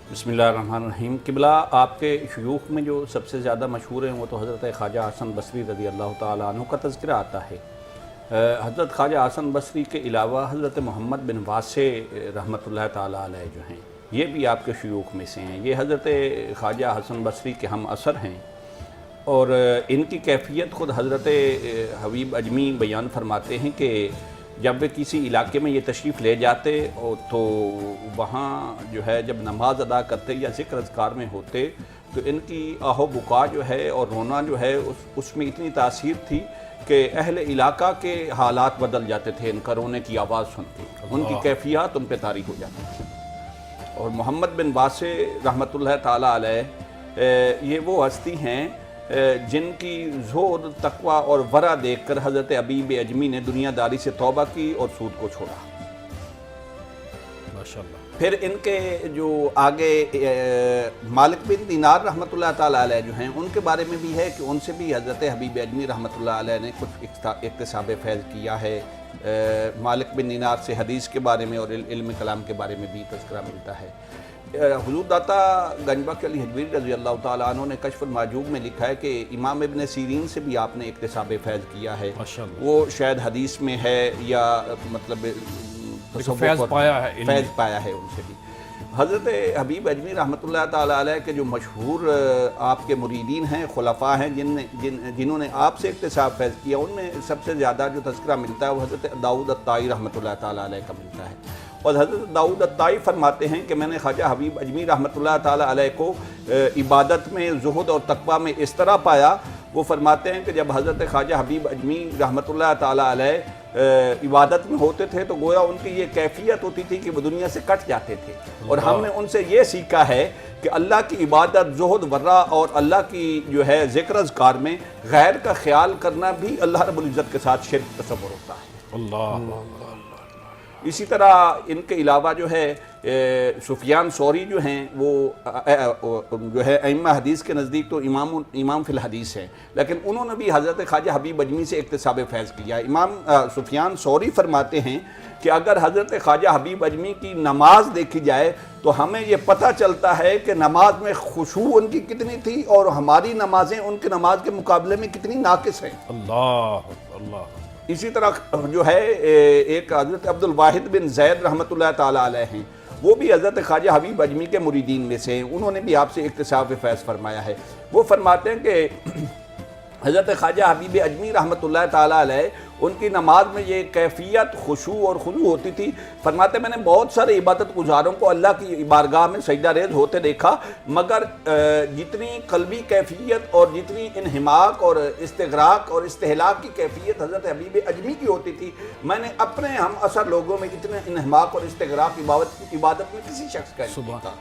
बिस्मिल्लाहिर्रहमानिर्रहीम। क़िबला आपके शयूख में जो सबसे ज़्यादा मशहूर हैं वो तो हज़रत ख्वाजा हसन बसरी रज़ी अल्लाह ताला अन्हु का तज़किरा आता है। हज़रत ख्वाजा हसन बसरी के अलावा हज़रत मोहम्मद बिन वासे रहमतुल्लाह ताला अलैह जो हैं ये भी आपके शयूख में से हैं। ये हज़रत ख्वाजा हसन बसरी के हम असर हैं और इनकी कैफियत ख़ुद हज़रत हबीब अजमी बयान फरमाते हैं कि जब वे किसी इलाके में ये तशरीफ़ ले जाते और तो वहाँ जो है जब नमाज अदा करते या ज़िक्र अज़कार में होते तो इनकी आहो बुका जो है और रोना जो है उसमें इतनी तासीर थी कि अहले इलाका के हालात बदल जाते थे इनका रोने की आवाज़ सुन के, उनकी कैफियत उन पे तारी हो जाती थी। और मोहम्मद बिन वासे रहमतुल्लाह ताला अलैह ये वो हस्ती हैं जिनकी ज़ोर तकवा और वरा देखकर हज़रत हबीब अजमी ने दुनियादारी से तौबा की और सूद को छोड़ा। माशाअल्लाह। फिर इनके जो आगे मालिक बिन दीनार रहमतुल्लाह ताला अलैह जो हैं उनके बारे में भी है कि उनसे भी हज़रत हबीब अजमी रहमतुल्लाह अलैह ने कुछ इक्तिसाब फैज़ किया है। मालिक बिन दीनार से हदीस के बारे में और इल्म कलाम के बारे में भी तज़किरा मिलता है। हुज़ूर दाता गंजबख्श अली हजवीरी रज़ी अल्लाह ताला अन्हु ने कश्फ़ुल माजूब में लिखा है कि इमाम इब्न सीरीन से भी आपने इक्तिसाब फैज़ किया है। वो शायद हदीस में है या मतलब फैज़ पाया है उनसे भी। हज़रत हबीब अजमी रहमतुल्लाह ताला अलैह के जो मशहूर आपके मुरीदीन हैं, खुलफ़ा हैं जिन्होंने आपसे इक्तिसाब फैज़ किया, उनमें सबसे ज़्यादा जो तज़किरा मिलता है वो हज़रत दाऊद अत्ताई रहमतुल्लाह ताला अलैह का मिलता है। और हज़रत दाऊद अत्ताई फरमाते हैं कि मैंने ख्वाजा हबीब अजमी रहमतुल्लाह ताला अलैह को इबादत में, ज़ुहद और तक़वा में इस तरह पाया। वो फरमाते हैं कि जब हज़रत ख्वाजा हबीब अजमी रहमतुल्लाह ताला अलैह इबादत में होते थे तो गोया उनकी ये कैफियत होती थी कि वो दुनिया से कट जाते थे। और हमने उनसे ये सीखा है कि अल्लाह की इबादत, ज़ुहद, वर्रा और अल्लाह की जो है ज़िक्र अज़कार में गैर का ख्याल करना भी अल्लाह रब्बुल इज़्ज़त के साथ शिर्क तसव्वुर होता है। अल्लाह। इसी तरह इनके अलावा जो है सुफियान सौरी जो हैं वो जो है अइम्मा हदीस के नज़दीक तो इमाम फिल हदीस हैं, लेकिन उन्होंने भी हज़रत ख्वाजा हबीब अजमी से इक्तिसाब फैज़ किया। इमाम सुफियान सौरी फरमाते हैं कि अगर हज़रत ख्वाजा हबीब अजमी की नमाज देखी जाए तो हमें ये पता चलता है कि नमाज में खुशू उनकी कितनी थी और हमारी नमाजें उनकी नमाज के मुकाबले में कितनी नाकिस हैं। अल्लाह अल्लाह। इसी तरह जो है एक हज़रत अब्दुल वाहिद बिन ज़ैद रहमतुल्लाह ताला अलैह हैं, वो भी हज़रत ख्वाजा हबीब अजमी के मुरीदीन में से हैं। उन्होंने भी आपसे इक्तिसाब फैज़ फरमाया है। वो फरमाते हैं कि हज़रत ख्वाजा हबीब अजमी रहमतुल्लाह ताला अलैह उनकी नमाज में ये कैफियत खुशू और खुलू होती थी। फरमाते मैंने बहुत सारे इबादत गुजारों को अल्लाह की बारगाह में सजदा रेज़ होते देखा, मगर जितनी कल्बी कैफियत और जितनी इन्हिमाक और इस्तिग़राक़ और इस्तिहलाक की कैफियत हज़रत हबीब अजमी की होती थी, मैंने अपने हम असर लोगों में इतने इन्हिमाक और इस्तिग़राक़ इबादत में किसी शख्स का नहीं देखा।